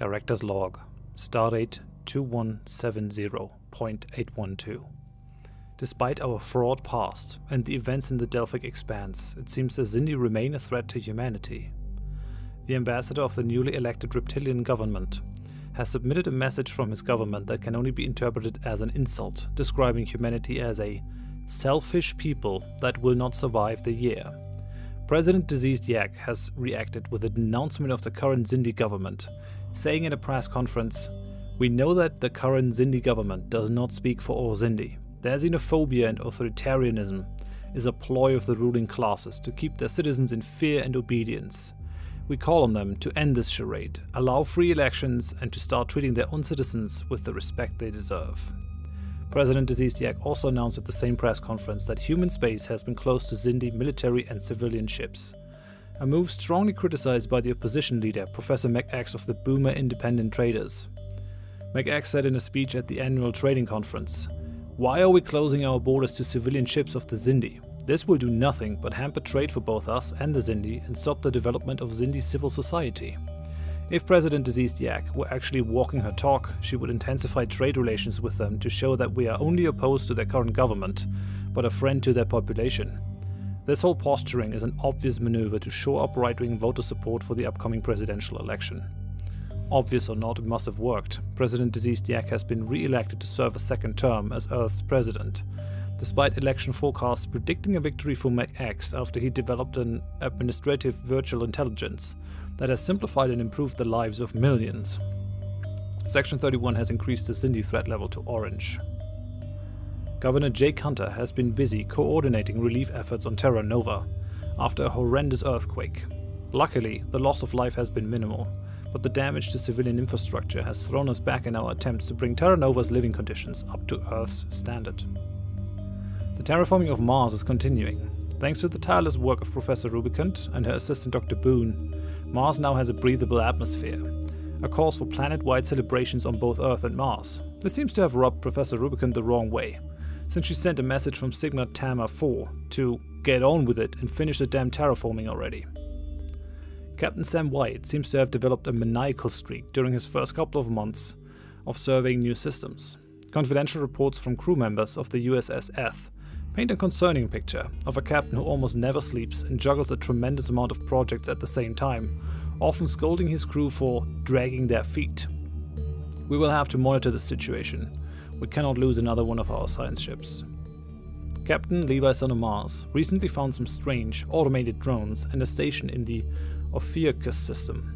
Director's Log, Stardate 2170.812. Despite our fraught past and the events in the Delphic Expanse, it seems the Xindi remain a threat to humanity. The ambassador of the newly elected reptilian government has submitted a message from his government that can only be interpreted as an insult, describing humanity as a selfish people that will not survive the year. President Diseased Yak has reacted with a denouncement of the current Xindi government, saying in a press conference, "We know that the current Xindi government does not speak for all Xindi. Their xenophobia and authoritarianism is a ploy of the ruling classes to keep their citizens in fear and obedience. We call on them to end this charade, allow free elections, and to start treating their own citizens with the respect they deserve." President Diseased Yak also announced at the same press conference that human space has been closed to Xindi military and civilian ships, a move strongly criticized by the opposition leader, Professor MacX of the Boomer Independent Traders. MacX said in a speech at the annual trading conference, "Why are we closing our borders to civilian ships of the Xindi? This will do nothing but hamper trade for both us and the Xindi and stop the development of Xindi civil society. If President Diseased Yak were actually walking her talk, she would intensify trade relations with them to show that we are only opposed to their current government, but a friend to their population. This whole posturing is an obvious maneuver to shore up right-wing voter support for the upcoming presidential election." Obvious or not, it must have worked. President Diseased Yak has been re-elected to serve a second term as Earth's president, despite election forecasts predicting a victory for MacX after he developed an administrative virtual intelligence that has simplified and improved the lives of millions. Section 31 has increased the Xindi threat level to orange. Governor Jake Hunter has been busy coordinating relief efforts on Terra Nova after a horrendous earthquake. Luckily, the loss of life has been minimal, but the damage to civilian infrastructure has thrown us back in our attempts to bring Terra Nova's living conditions up to Earth's standard. The terraforming of Mars is continuing. Thanks to the tireless work of Professor Rubicant and her assistant Dr. Boone, Mars now has a breathable atmosphere, a cause for planet-wide celebrations on both Earth and Mars. This seems to have rubbed Professor Rubicant the wrong way, since she sent a message from Sigma Tamma 4 to get on with it and finish the damn terraforming already. Captain Sam White seems to have developed a maniacal streak during his first couple of months of surveying new systems. Confidential reports from crew members of the USS Eth paint a concerning picture of a captain who almost never sleeps and juggles a tremendous amount of projects at the same time, often scolding his crew for dragging their feet. We will have to monitor the situation. We cannot lose another one of our science ships. Captain Levi Son of Mars recently found some strange, automated drones and a station in the Ophiuchus system.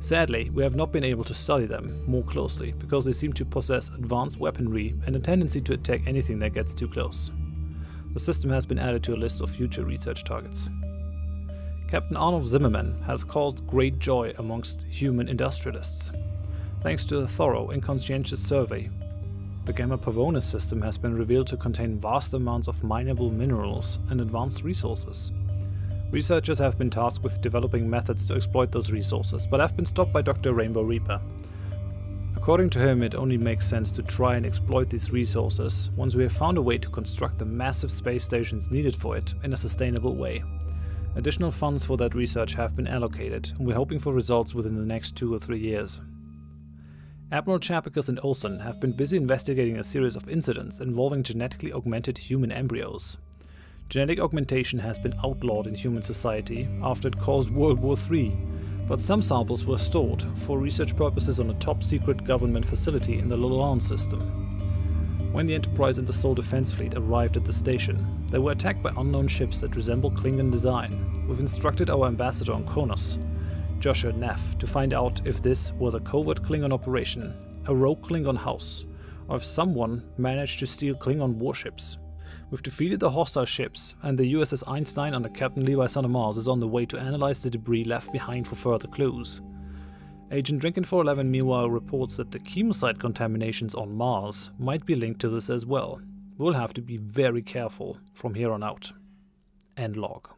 Sadly, we have not been able to study them more closely because they seem to possess advanced weaponry and a tendency to attack anything that gets too close. The system has been added to a list of future research targets. Captain Arnulf Zimmerman has caused great joy amongst human industrialists. Thanks to a thorough and conscientious survey, the Gamma Pavonis system has been revealed to contain vast amounts of mineable minerals and advanced resources. Researchers have been tasked with developing methods to exploit those resources, but have been stopped by Dr. Rainbow Reaper. According to him, it only makes sense to try and exploit these resources once we have found a way to construct the massive space stations needed for it in a sustainable way. Additional funds for that research have been allocated, and we're hoping for results within the next 2 or 3 years. Admiral Chapicus and Olsen have been busy investigating a series of incidents involving genetically augmented human embryos. Genetic augmentation has been outlawed in human society after it caused World War III, but some samples were stored for research purposes on a top-secret government facility in the Lalande system. When the Enterprise and the Sol Defense Fleet arrived at the station, they were attacked by unknown ships that resemble Klingon design. We've instructed our ambassador on Kronos, Joshua Neff, to find out if this was a covert Klingon operation, a rogue Klingon house, or if someone managed to steal Klingon warships. We've defeated the hostile ships, and the USS Einstein under Captain Levi Son of Mars is on the way to analyze the debris left behind for further clues. Agent Drinkin411 meanwhile reports that the chemosite contaminations on Mars might be linked to this as well. We'll have to be very careful from here on out. End log.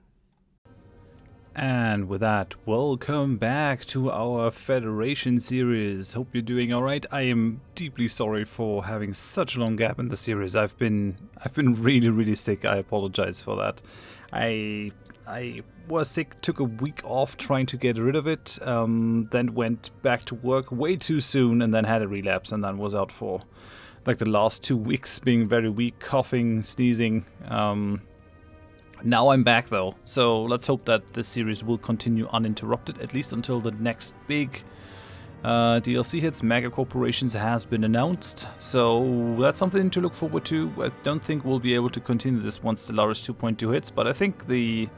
And with that, welcome back to our Federation series. Hope you're doing alright. I am deeply sorry for having such a long gap in the series. I've been really sick. I apologize for that. I was sick, took a week off trying to get rid of it, then went back to work way too soon and then had a relapse and then was out for like the last 2 weeks, being very weak, coughing, sneezing. Now I'm back though, so let's hope that this series will continue uninterrupted, at least until the next big DLC hits. Mega Corporations has been announced, so that's something to look forward to. I don't think we'll be able to continue this once Stellaris 2.2 hits, but I think the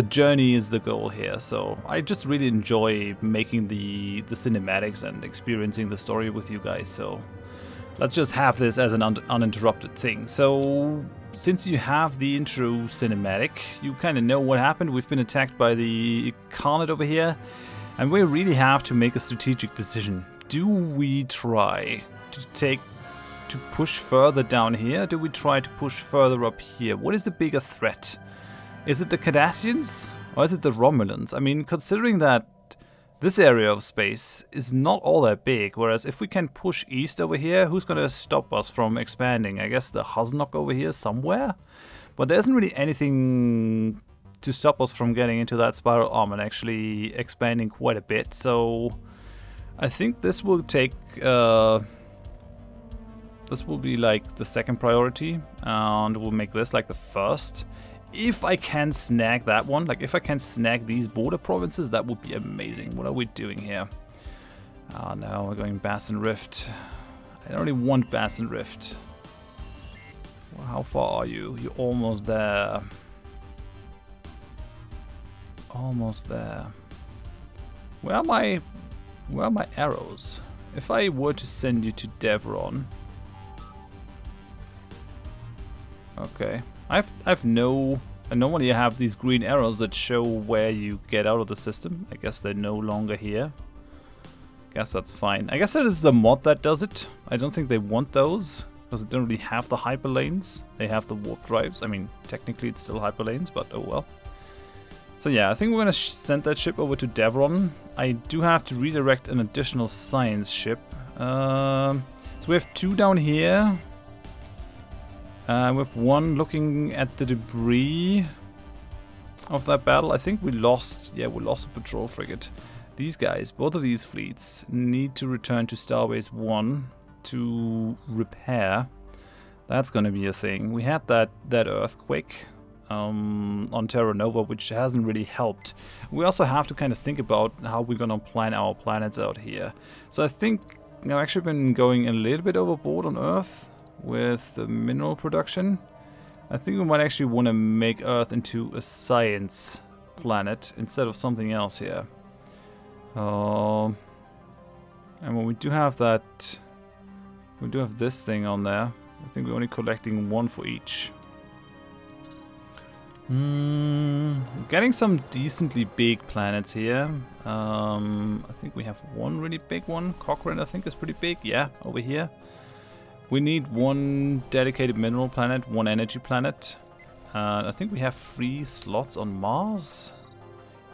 journey is the goal here. So I just really enjoy making the cinematics and experiencing the story with you guys, so let's just have this as an uninterrupted thing. So since you have the intro cinematic, you kind of know what happened. We've been attacked by the Incarnate over here, and we really have to make a strategic decision. Do we try to push further down here? Do we try to push further up here? What is the bigger threat? Is it the Cardassians or is it the Romulans? I mean, considering that this area of space is not all that big, whereas if we can push east over here, who's going to stop us from expanding? I guess the Huznok over here somewhere? But there isn't really anything to stop us from getting into that spiral arm and actually expanding quite a bit. So I think this will take... this will be like the second priority, and we'll make this like the first. If I can snag that one, like if I can snag these border provinces, that would be amazing. What are we doing here? Oh no, we're going Bassin Rift. I don't really want Bassin Rift. Well, how far are you? You're almost there. Almost there. Where are my arrows? If I were to send you to Devron. Okay. I've no... I normally have these green arrows that show where you get out of the system. I guess they're no longer here. Guess that's fine. I guess that is the mod that does it. I don't think they want those, because they don't really have the hyperlanes. They have the warp drives. I mean, technically it's still hyperlanes, but oh well. So yeah, I think we're gonna send that ship over to Devron. I do have to redirect an additional science ship. So we have 2 down here. With 1 looking at the debris of that battle. I think we lost, yeah, we lost a patrol frigate. These guys, both of these fleets, need to return to Starbase 1 to repair. That's going to be a thing. We had that earthquake on Terra Nova, which hasn't really helped. We also have to kind of think about how we're going to plan our planets out here. So I think I've actually been going a little bit overboard on Earth with the mineral production. I think we might actually want to make Earth into a science planet instead of something else here. And when we do have that, we do have this thing on there. I think we're only collecting 1 for each. Getting some decently big planets here. I think we have 1 really big one. Cochrane, I think, is pretty big. Yeah, over here. We need 1 dedicated mineral planet, 1 energy planet. I think we have 3 slots on Mars.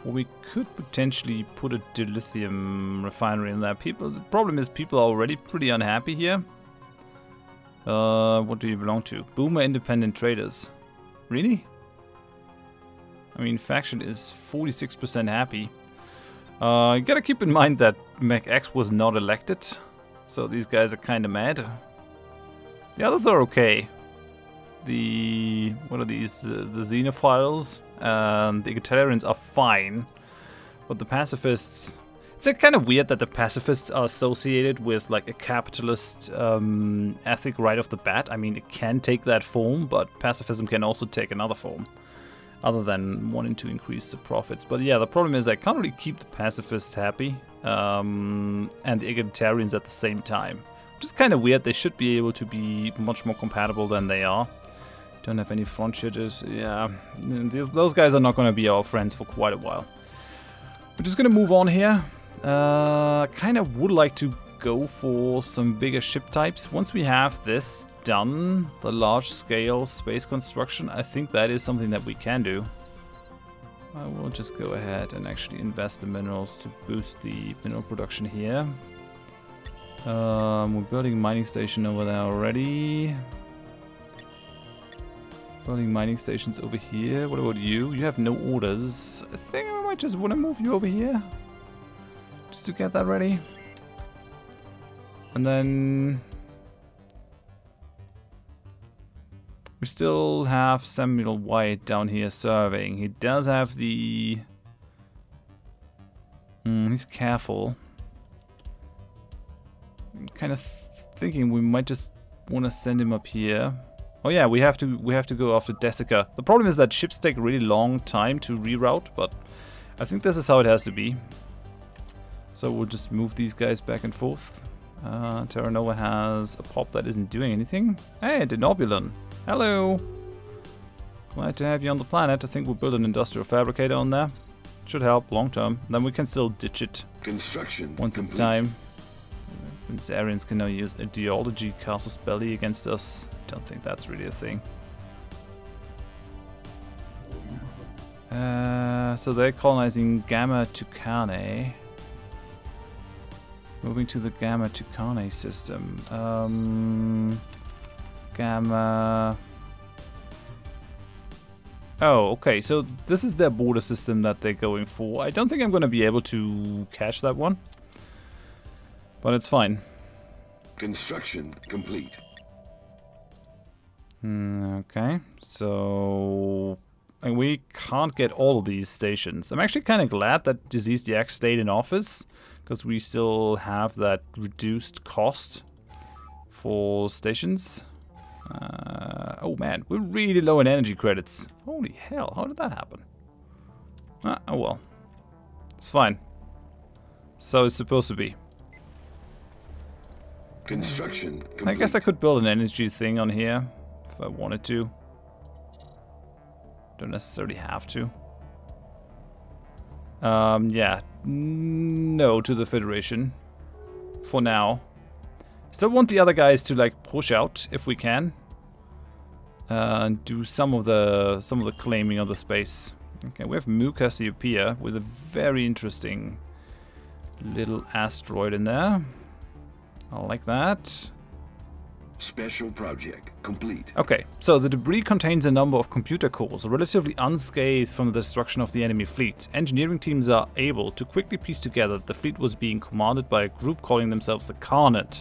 Or we could potentially put a dilithium refinery in there. The problem is people are already pretty unhappy here. What do you belong to? Boomer Independent Traders. Really? I mean, faction is 46% happy. You gotta keep in mind that MacX was not elected. So these guys are kinda mad. The others are okay. What are these? The Xenophiles and the Egalitarians are fine. But the pacifists... It's kind of weird that the pacifists are associated with like a capitalist ethic right off the bat. I mean, it can take that form, but pacifism can also take another form. Other than wanting to increase the profits. But yeah, the problem is I can't really keep the pacifists happy. And the egalitarians at the same time. Which is kind of weird. They should be able to be much more compatible than they are. Don't have any frontiers. Yeah, those guys are not going to be our friends for quite a while. We're just going to move on here. Kind of would like to go for some bigger ship types. Once we have this done, the large-scale space construction, I think that is something that we can do. I will just go ahead and actually invest the minerals to boost the mineral production here. We're building a mining station over there already. Building mining stations over here. What about you? You have no orders. I think I might just want to move you over here. Just to get that ready. And then... we still have Samuel White down here serving. He does have the... he's careful. I'm kind of thinking we might just want to send him up here. Oh yeah, we have to go after Desica. The problem is that ships take a really long time to reroute, but I think this is how it has to be. So we'll just move these guys back and forth. Terra Nova has a pop that isn't doing anything. Hey, Denobulon. Hello. Glad to have you on the planet. I think we'll build an industrial fabricator on there. Should help long term. Then we can still ditch it. Construction once complete. It's time. These Aryans can now use ideology casus belli against us. Don't think that's really a thing. So they're colonizing Gamma Tucanae. Moving to the Gamma Tucanae system. Gamma... oh, okay, so this is their border system that they're going for. I don't think I'm going to be able to catch that one. But it's fine. Construction complete. Okay, so... and we can't get all of these stations. I'm actually kind of glad that Disease DX stayed in office, because we still have that reduced cost for stations. Oh man, we're really low in energy credits. Holy hell, how did that happen? Oh well. It's fine. So it's supposed to be. Construction complete. I guess I could build an energy thing on here if I wanted to. Don't necessarily have to. Yeah. No to the Federation. For now. Still want the other guys to like push out if we can. And do some of the claiming of the space. Okay, we have Mu Cassiopeia with a very interesting little asteroid in there. I like that. Special project complete. Okay, so the debris contains a number of computer cores, relatively unscathed from the destruction of the enemy fleet. Engineering teams are able to quickly piece together that the fleet was being commanded by a group calling themselves the Carnate,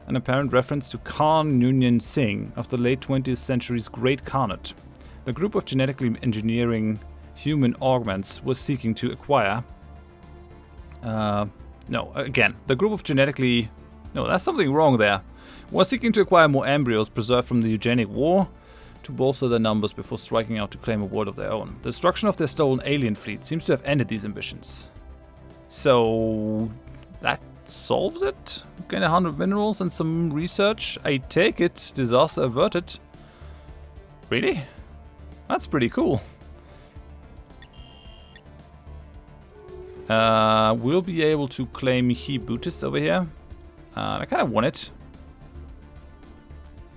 an apparent reference to Khan Noonien Singh of the late 20th century's Great Khanate. The group of genetically engineering human augments was seeking to acquire... the group of genetically... no, that's something wrong there. Was seeking to acquire more embryos preserved from the eugenic war to bolster their numbers before striking out to claim a world of their own. The destruction of their stolen alien fleet seems to have ended these ambitions. So that solves it? Gain 100 minerals and some research. I take it. Disaster averted. Really? That's pretty cool. We'll be able to claim He-Butis over here. I kind of want it.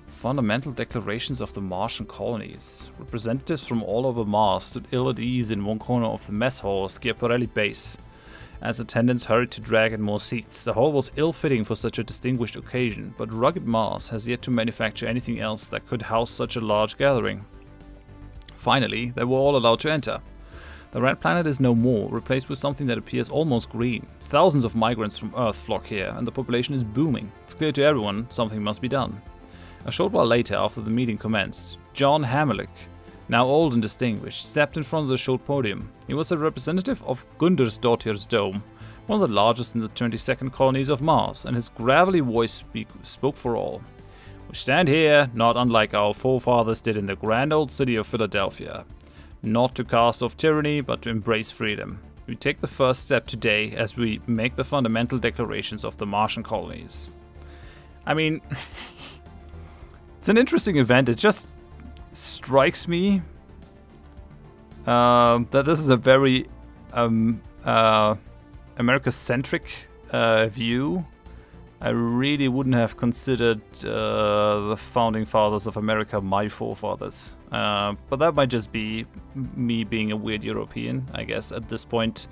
Fundamental declarations of the Martian colonies. Representatives from all over Mars stood ill at ease in one corner of the mess hall of Geopolitical base. As attendants hurried to drag in more seats, the hall was ill-fitting for such a distinguished occasion, but rugged Mars has yet to manufacture anything else that could house such a large gathering. Finally, they were all allowed to enter. The red planet is no more, replaced with something that appears almost green. Thousands of migrants from Earth flock here, and the population is booming. It's clear to everyone something must be done. A short while later, after the meeting commenced, John Hammerlick, now old and distinguished, stepped in front of the short podium. He was a representative of Gundersdottir's Dome, one of the largest in the 22nd colonies of Mars, and his gravelly voice spoke for all. We stand here, not unlike our forefathers did in the grand old city of Philadelphia. Not to cast off tyranny, but to embrace freedom. We take the first step today as we make the fundamental declarations of the Martian colonies. I mean, it's an interesting event. It just strikes me that this is a very America-centric view. I really wouldn't have considered the founding fathers of America my forefathers. But that might just be me being a weird European, I guess, at this point.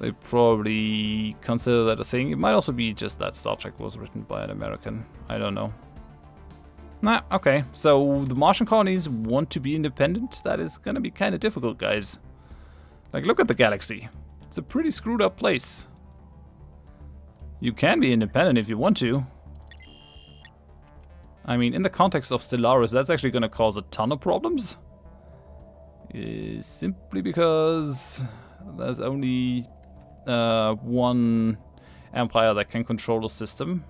They probably consider that a thing. It might also be just that Star Trek was written by an American. I don't know. Nah, okay. So the Martian colonies want to be independent? That is gonna be kind of difficult, guys. Like, look at the galaxy. It's a pretty screwed up place. You can be independent if you want to. I mean, in the context of Stellaris, that's actually gonna cause a ton of problems. Simply because there's only one empire that can control a system.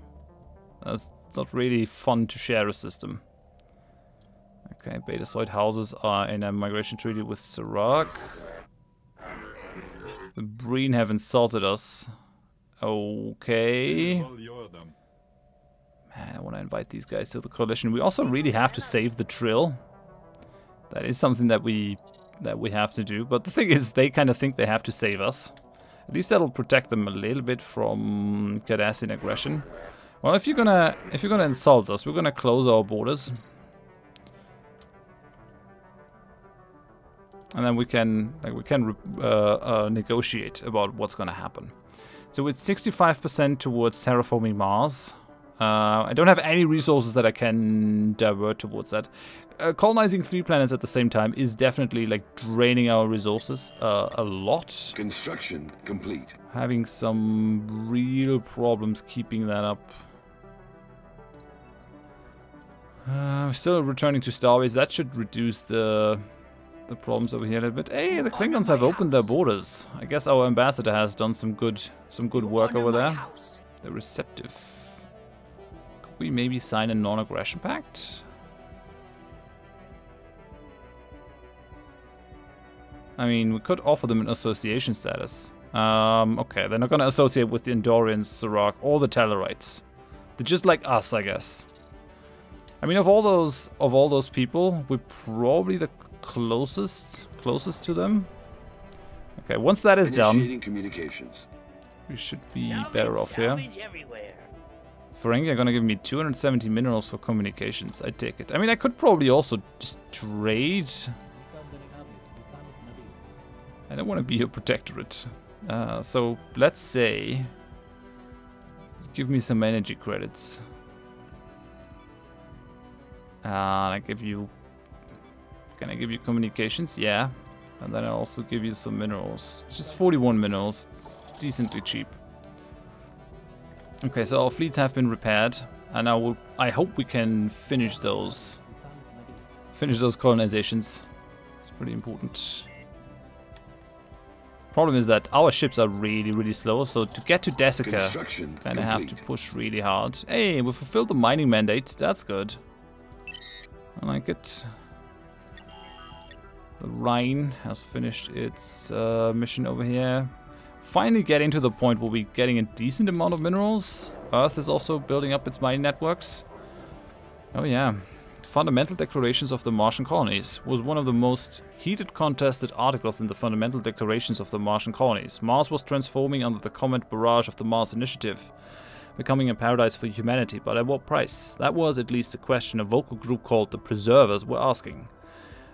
It's not really fun to share a system. Okay, Betazoid houses are in a migration treaty with Serac. The Breen have insulted us. Okay. Man, I want to invite these guys to the coalition. We also really have to save the Trill. That is something that we have to do. But the thing is, they kind of think they have to save us. At least that'll protect them a little bit from Cardassian aggression. Well, if you're gonna insult us, we're gonna close our borders, and then we can negotiate about what's gonna happen. So it's 65% towards terraforming Mars. I don't have any resources that I can divert towards that. Colonizing 3 planets at the same time is definitely like draining our resources a lot. Construction complete. Having some real problems keeping that up. Still returning to Starbase. That should reduce the problems over here a little bit. Hey, the Klingons have opened their borders. I guess our ambassador has done some good work over there. They're receptive. Could we maybe sign a non-aggression pact? I mean, we could offer them an association status. Okay, they're not gonna associate with the Andorians, Serac, or the Tellarites. They're just like us, I guess. I mean, of all those people, we're probably the closest to them. Okay, once that is done, communications. we should be better off here. Ferengi are gonna give me 270 minerals for communications. I take it. I mean, I could probably also just trade. I don't want to be your protectorate. So let's say, give me some energy credits. I give you. Can I give you communications? Yeah. And then I also give you some minerals. It's just 41 minerals. It's decently cheap. Okay, so our fleets have been repaired, and I hope we can finish those colonizations. It's pretty important. Problem is that our ships are really slow, so to get to Desica, kind of have to push really hard. Hey, we fulfilled the mining mandate. That's good. I like it. The Rhine has finished its mission over here. Finally getting to the point where we're getting a decent amount of minerals. Earth is also building up its mining networks. Oh yeah. Fundamental Declarations of the Martian Colonies was one of the most heated contested articles in the Fundamental Declarations of the Martian Colonies. Mars was transforming under the comment barrage of the Mars Initiative, becoming a paradise for humanity, but at what price? That was at least a question a vocal group called the Preservers were asking.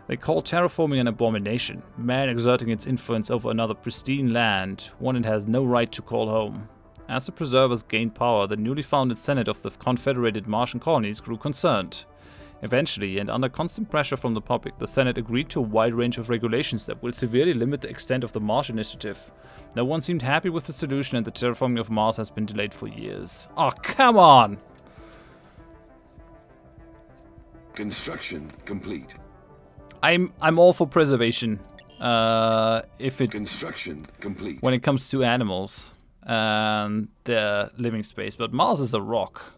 They called terraforming an abomination, man exerting its influence over another pristine land, one it has no right to call home. As the Preservers gained power, the newly founded Senate of the Confederated Martian Colonies grew concerned. Eventually, and under constant pressure from the public, the Senate agreed to a wide range of regulations that will severely limit the extent of the Mars Initiative. No one seemed happy with the solution, and the terraforming of Mars has been delayed for years. Oh, come on! Construction complete. I'm all for preservation. Construction complete. When it comes to animals and their living space, but Mars is a rock.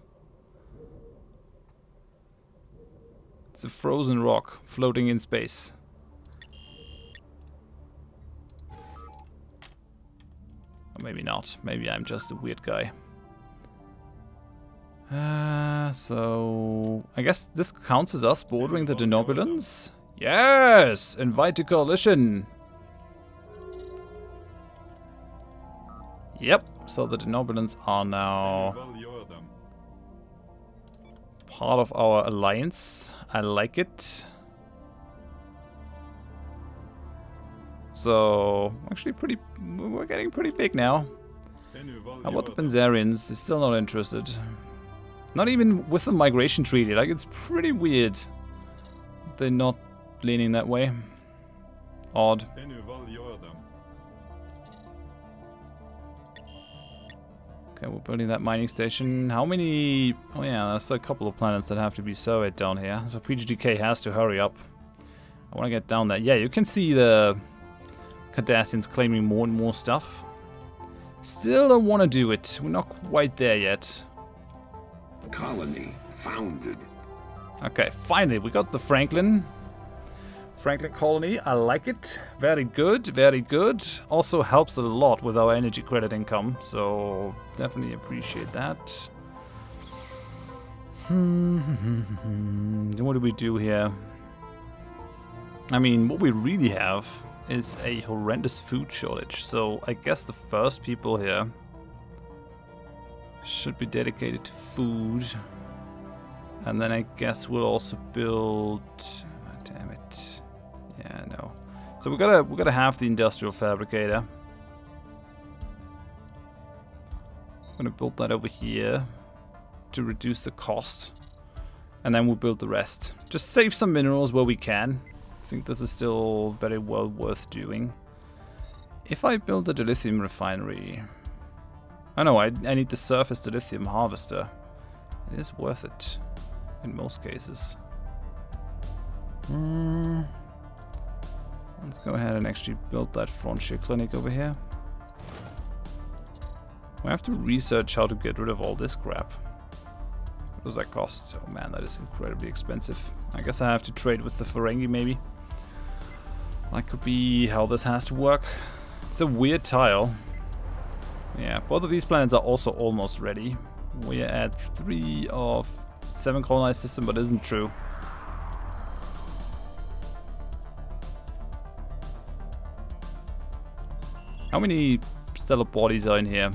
It's a frozen rock floating in space. Or maybe not. Maybe I'm just a weird guy. So I guess this counts as us bordering the Denobulans. Yes! Invite to coalition! Yep, so the Denobulans are now part of our alliance. I like it. So, actually we're getting pretty big now. How about the Benzarians? They're still not interested. Not even with the migration treaty. Like, it's pretty weird. They're not leaning that way. Odd. Okay, we're building that mining station. How many... Oh yeah, there's a couple of planets that have to be surveyed down here. So PGDK has to hurry up. I want to get down there. Yeah, you can see the Cardassians claiming more and more stuff. Still don't want to do it. We're not quite there yet. Colony founded. Okay, finally, we got the Franklin colony. I like it. Very good, very good. Also helps a lot with our energy credit income, so definitely appreciate that. Then what do we do here? I mean, what we really have is a horrendous food shortage, so I guess the first people here should be dedicated to food. And then I guess we'll also build... Oh, damn it. Yeah, no. So we gotta have the industrial fabricator. I'm gonna build that over here to reduce the cost. And then we'll build the rest. Just save some minerals where we can. I think this is still very well worth doing. If I build a dilithium refinery... Oh no, I need the surface dilithium harvester. It is worth it. In most cases. Let's go ahead and actually build that frontier clinic over here. We have to research how to get rid of all this crap. What does that cost? Oh man, that is incredibly expensive. I guess I have to trade with the Ferengi maybe. That could be how this has to work. It's a weird tile. Yeah, both of these planets are also almost ready. We're at 3 of 7 colonized system, but isn't true. How many stellar bodies are in here?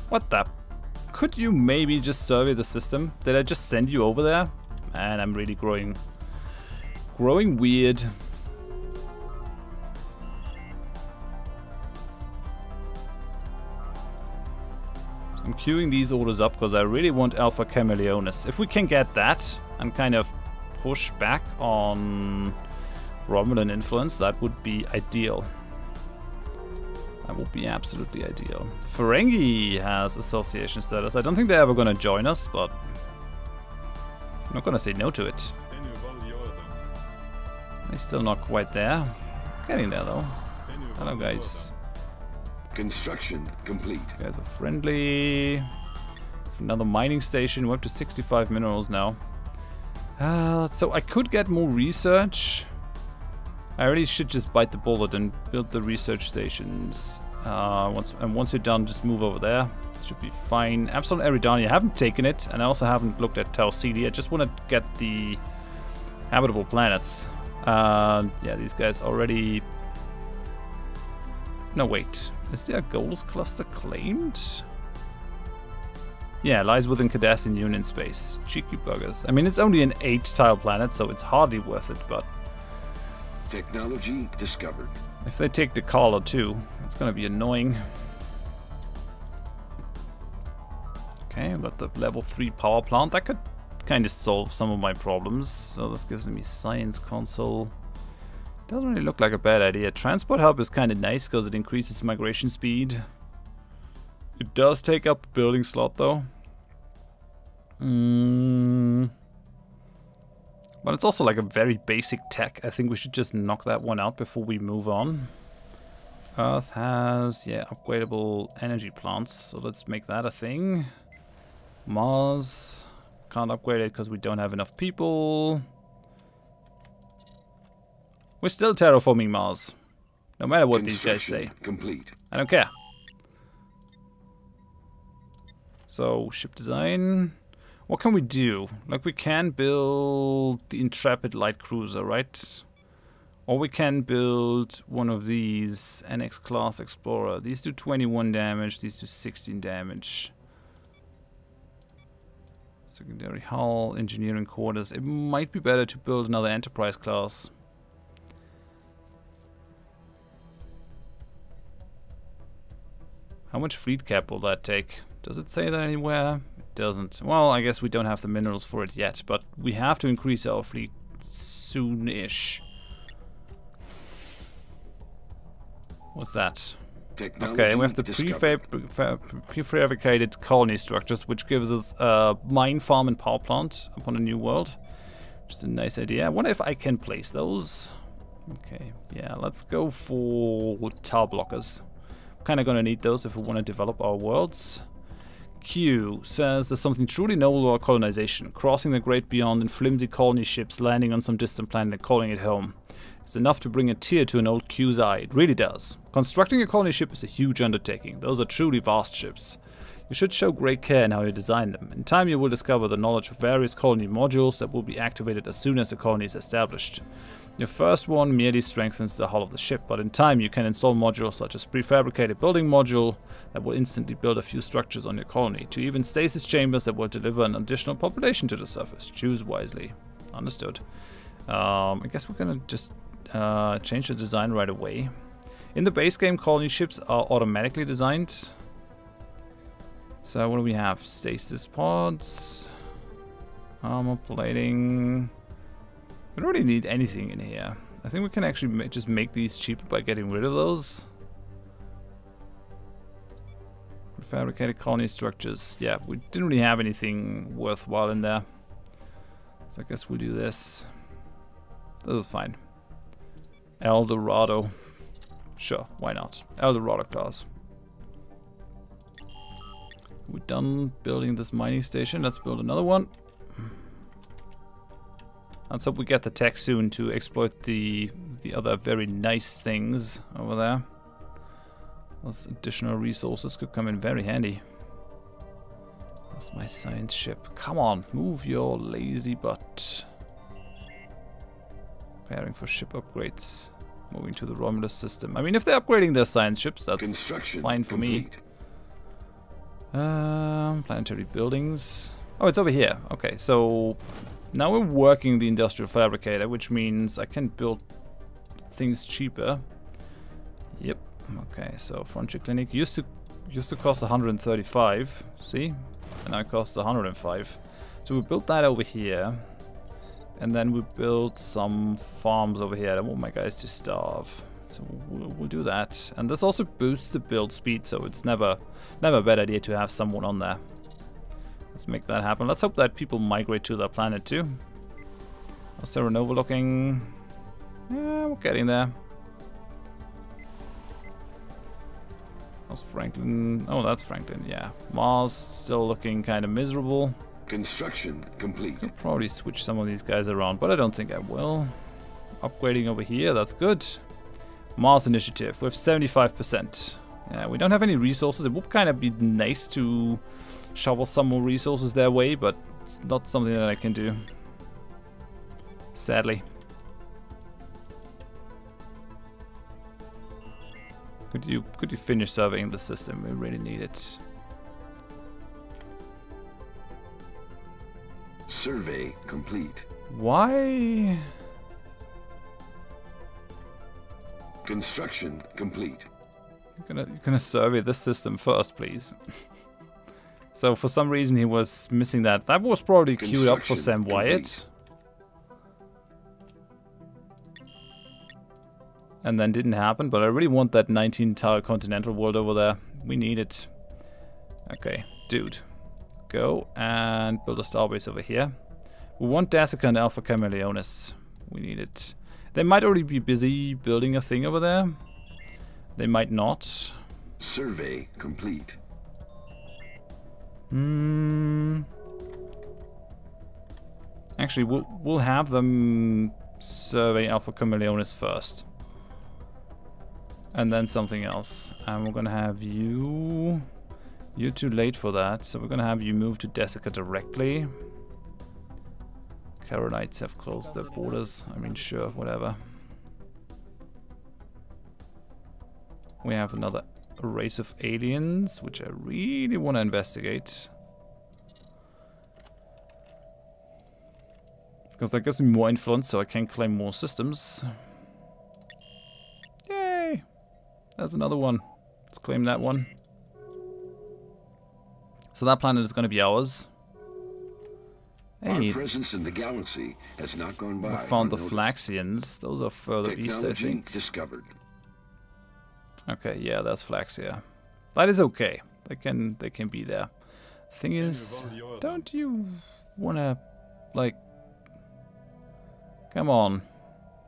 What the? Could you maybe just survey the system? Did I just send you over there? Man, I'm really growing weird. I'm queuing these orders up because I really want Alpha Chameleonis. If we can get that and kind of push back on Romulan influence, that would be ideal. That would be absolutely ideal. Ferengi has association status. I don't think they're ever going to join us, but I'm not going to say no to it. They're still not quite there. Getting there though. Hello guys. Construction complete. You guys are friendly. Another mining station. We're up to 65 minerals now. So I could get more research. I really should just bite the bullet and build the research stations. Once you're done, just move over there. Should be fine. Epsilon Eridani, I haven't taken it, and I also haven't looked at Tau Ceti. I just want to get the habitable planets. Yeah, these guys already... No, wait. Is there a gold cluster claimed? Yeah, lies within Cardassian Union space. Cheeky buggers. I mean, it's only an 8-tile planet, so it's hardly worth it, but... Technology discovered. If they take the collar too, it's gonna be annoying. Okay, I've got the level 3 power plant. That could kind of solve some of my problems. So this gives me science console. Doesn't really look like a bad idea. Transport hub is kind of nice because it increases migration speed. It does take up a building slot though. But it's also like a very basic tech. I think we should just knock that one out before we move on. Earth has, yeah, upgradable energy plants. So let's make that a thing. Mars. Can't upgrade it because we don't have enough people. We're still terraforming Mars. No matter what these guys say. Complete. I don't care. So, ship design. What can we do? Like, we can build the Intrepid light cruiser, right? Or we can build one of these NX class explorer. These do 21 damage, these do 16 damage. Secondary hull, engineering quarters. It might be better to build another Enterprise class. How much fleet cap will that take? Does it say that anywhere? It doesn't. Well, I guess we don't have the minerals for it yet, but we have to increase our fleet soon-ish. What's that? Okay, we have the prefabricated colony structures, which gives us a mine farm and power plant upon a new world. Which is a nice idea. I wonder if I can place those. Okay, yeah, let's go for tower blockers. Kind of gonna need those if we want to develop our worlds. Q says there's something truly noble about colonization. Crossing the great beyond in flimsy colony ships, landing on some distant planet and calling it home. It's enough to bring a tear to an old Q's eye. It really does. Constructing a colony ship is a huge undertaking. Those are truly vast ships. You should show great care in how you design them. In time you will discover the knowledge of various colony modules that will be activated as soon as the colony is established. Your first one merely strengthens the hull of the ship, but in time you can install modules such as prefabricated building module that will instantly build a few structures on your colony, to even stasis chambers that will deliver an additional population to the surface. Choose wisely. Understood. I guess we're gonna just change the design right away. In the base game, colony ships are automatically designed. So what do we have? Stasis pods, armor plating. We don't really need anything in here. I think we can actually just make these cheaper by getting rid of those. Prefabricated colony structures. Yeah, we didn't really have anything worthwhile in there. So I guess we'll do this. This is fine. El Dorado. Sure, why not? El Dorado class. We're done building this mining station. Let's build another one. Let's hope we get the tech soon to exploit the other very nice things over there. Those additional resources could come in very handy. That's my science ship. Come on, move your lazy butt. Preparing for ship upgrades. Moving to the Romulus system. I mean, if they're upgrading their science ships, that's fine for me. Planetary buildings. Oh, it's over here. Okay, so now we're working the industrial fabricator, which means I can build things cheaper. Yep. Okay, so frontier clinic used to cost 135. See, and now it costs 105. So we built that over here, and then we built some farms over here. I don't want my guys to starve. So we'll do that. And this also boosts the build speed, so it's never a bad idea to have someone on there. Let's make that happen. Let's hope that people migrate to that planet too. Is there an overlooking? Yeah, we're getting there. How's Franklin? Oh, that's Franklin, yeah. Mars still looking kind of miserable. Construction complete. Could probably switch some of these guys around, but I don't think I will. Upgrading over here, that's good. Mars initiative with 75%. Yeah, we don't have any resources. It would kind of be nice to shovel some more resources their way, but it's not something that I can do. Sadly. Could you finish surveying the system? We really need it. Survey complete. Why? Construction complete. You're gonna survey this system first, please. So for some reason he was missing that. That was probably queued up for Sam Wyatt. And then didn't happen, but I really want that 19-tower continental world over there. We need it. Okay, dude. Go and build a starbase over here. We want Dacica and Alpha Chameleonis. We need it. They might already be busy building a thing over there. They might not. Survey complete. Actually, we'll have them survey Alpha Chameleonis first. And then something else. And we're gonna have you... You're too late for that, so we're gonna have you move to Dacica directly. Carolites have closed their borders. I mean, sure, whatever. We have another race of aliens, which I really want to investigate. Because that gives me more influence, so I can claim more systems. Yay! There's another one. Let's claim that one. So that planet is going to be ours. Hey, Our presence in the galaxy has not gone by. we found the unnoticed. Flaxians. Those are further east, I Technology think. discovered. Okay, yeah, that's Flaxia. That is okay. They can be there. Thing is, don't you wanna like? Come on.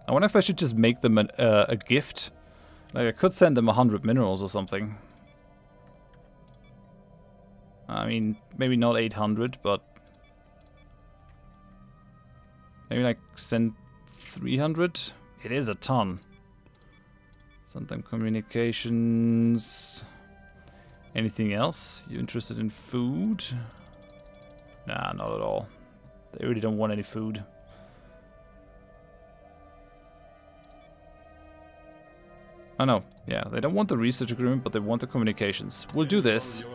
I wonder if I should just make them a gift. Like I could send them 100 minerals or something. I mean, maybe not 800, but maybe like send 300. It is a ton. Send them communications. Anything else? You interested in food? Nah, not at all. They really don't want any food. Oh no, yeah, they don't want the research agreement, but they want the communications. We'll do this.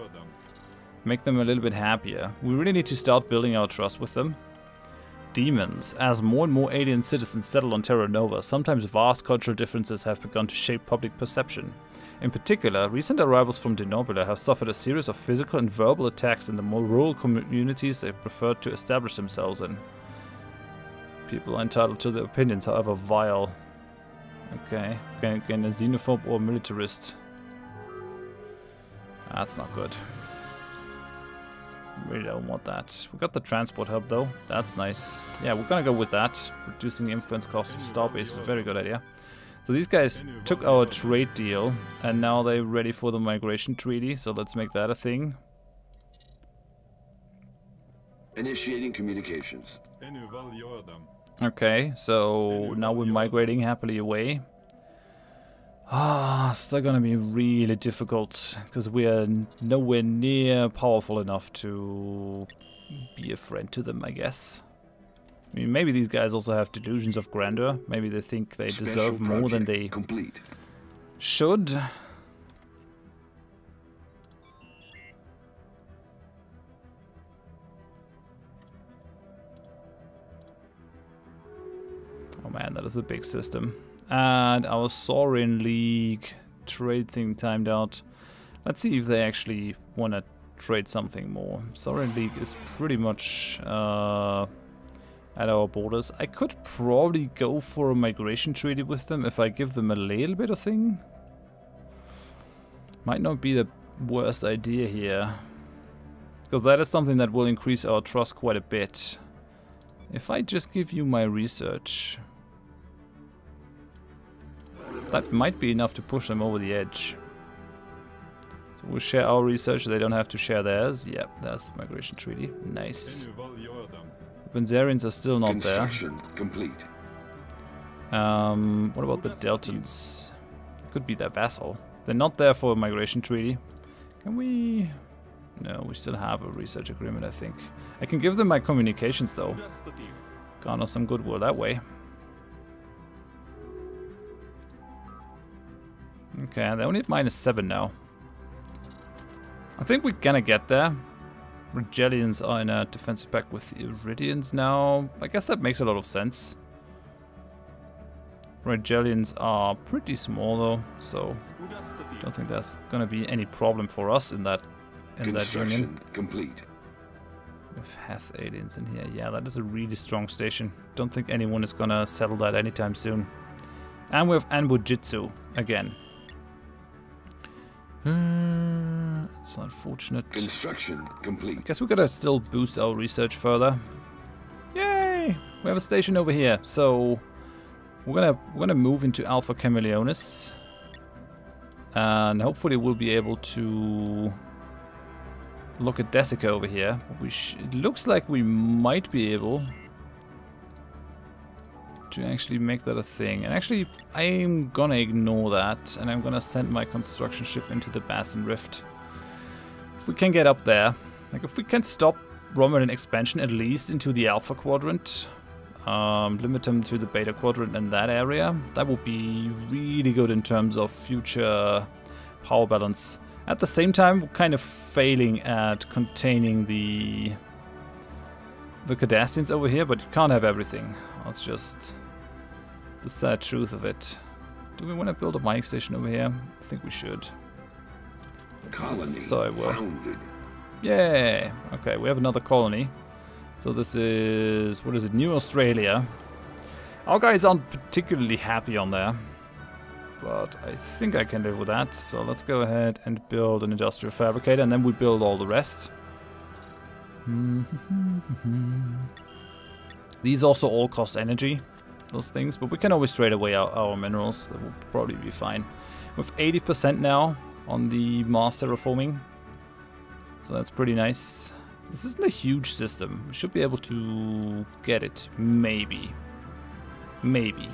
Make them a little bit happier. We really need to start building our trust with them. Demons. As more and more alien citizens settle on Terra Nova, sometimes vast cultural differences have begun to shape public perception. In particular, recent arrivals from Denobula have suffered a series of physical and verbal attacks in the more rural communities they preferred to establish themselves in. People are entitled to their opinions, however vile. Okay, again, a xenophobe or militarist. That's not good. Really don't want that. We got the transport hub though. That's nice. Yeah, we're gonna go with that. Reducing the influence cost of Starbase is a very good idea. So these guys took our trade deal and now they're ready for the migration treaty. So let's make that a thing. Initiating communications. Okay, so now we're migrating happily away. Ah, it's still gonna be really difficult because we are nowhere near powerful enough to be a friend to them, I guess. I mean, maybe these guys also have delusions of grandeur. Maybe they think they deserve more than they should. Oh man, that is a big system. And our Saurian League trade thing timed out. Let's see if they actually want to trade something more. Saurian League is pretty much at our borders. I could probably go for a migration treaty with them if I give them a little bit of thing. Might not be the worst idea here. Because that is something that will increase our trust quite a bit. If I just give you my research... that might be enough to push them over the edge. So we'll share our research, they don't have to share theirs. Yep, that's the migration treaty. Nice. The Benzarians are still not there. Complete. What about the Deltans? It could be their vassal. They're not there for a migration treaty. Can we... no, we still have a research agreement, I think. I can give them my communications, though. Garner some goodwill that way. Okay, they only have -7 now. I think we're gonna get there. Regellians are in a defensive pact with the Iridians now. I guess that makes a lot of sense. Regellians are pretty small though, so don't think there's gonna be any problem for us in that union. Complete. With Hath aliens in here. Yeah, that is a really strong station. Don't think anyone is gonna settle that anytime soon. And we have Anbujitsu again. It's unfortunate. Construction complete. I guess we gotta still boost our research further. Yay! We have a station over here, so we're gonna move into Alpha Chameleonis, and hopefully we'll be able to look at Desica over here. It looks like we might be able to actually make that a thing. And actually, I'm gonna ignore that, and I'm gonna send my construction ship into the Basin Rift. If we can get up there, like if we can stop Romulan expansion at least into the Alpha Quadrant, limit them to the Beta Quadrant in that area, that would be really good in terms of future power balance. At the same time, we're kind of failing at containing the Cardassians over here, but you can't have everything. That's just the sad truth of it. Do we want to build a mining station over here? I think we should. Colony so I will. founded. Yay! Okay, we have another colony. So this is, what is it, New Australia. Our guys aren't particularly happy on there, but I think I can live with that. So let's go ahead and build an industrial fabricator, and then we build all the rest. These also all cost energy, those things, but we can always trade away our minerals. That will probably be fine. With 80% now on the Mars terraforming, so that's pretty nice. This isn't a huge system. We should be able to get it, maybe. Maybe.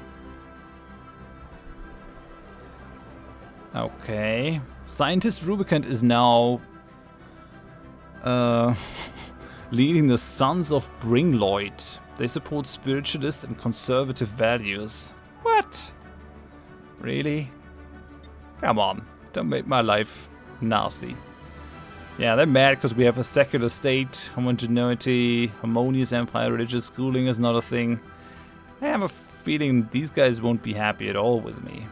Okay. Scientist Rubicant is now leading the Sons of Bringloid. They support spiritualist and conservative values. What? Really? Come on. Don't make my life nasty. Yeah, they're mad because we have a secular state, homogeneity, harmonious empire, religious schooling is not a thing. I have a feeling these guys won't be happy at all with me.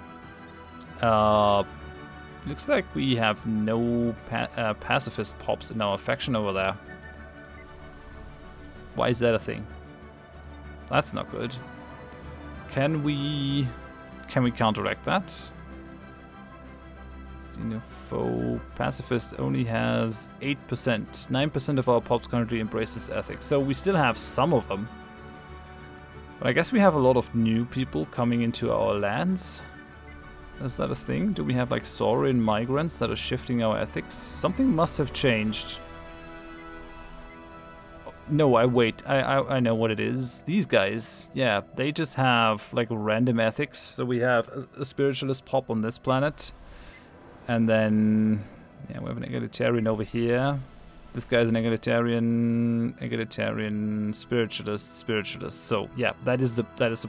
Looks like we have no pacifist pops in our faction over there. Why is that a thing? That's not good. Can we counteract that? Xenophobe pacifist only has 8%. 9% of our pops currently embrace this ethic. So we still have some of them. But I guess we have a lot of new people coming into our lands. Is that a thing? Do we have like Saurian migrants that are shifting our ethics? Something must have changed. No, wait. I know what it is. These guys, yeah, they just have like random ethics. So we have a spiritualist pop on this planet. And then, yeah, we have an egalitarian over here. This guy's an egalitarian, spiritualist. So yeah, that is the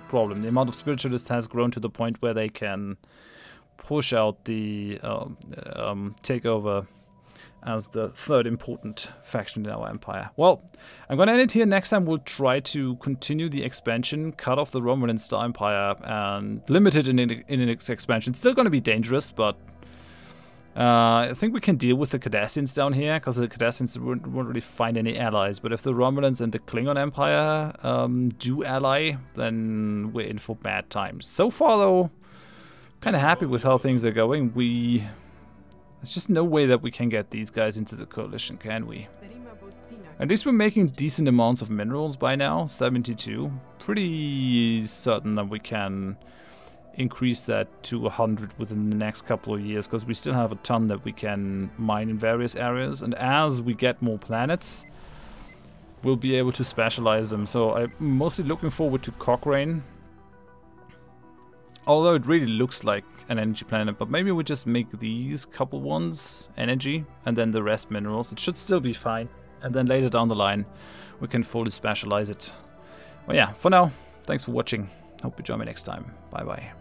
problem. The amount of spiritualists has grown to the point where they can push out the takeover as the third important faction in our empire. Well, I'm gonna end it here. Next time we'll try to continue the expansion, cut off the Romulan Star Empire, and limit it in its expansion. It's still gonna be dangerous, but I think we can deal with the Cardassians down here, because the Cardassians won't really find any allies. But if the Romulans and the Klingon Empire do ally, then we're in for bad times. So far, though, kind of happy with how things are going. There's just no way that we can get these guys into the coalition, can we? At least we're making decent amounts of minerals by now, 72. Pretty certain that we can increase that to 100 within the next couple of years, because we still have a ton that we can mine in various areas, and as we get more planets we'll be able to specialize them. So I'm mostly looking forward to Cochrane, although it really looks like an energy planet, but maybe we just make these couple ones energy and then the rest minerals. It should still be fine, and then later down the line we can fully specialize it. Well, yeah, for now, thanks for watching. Hope you join me next time. Bye bye.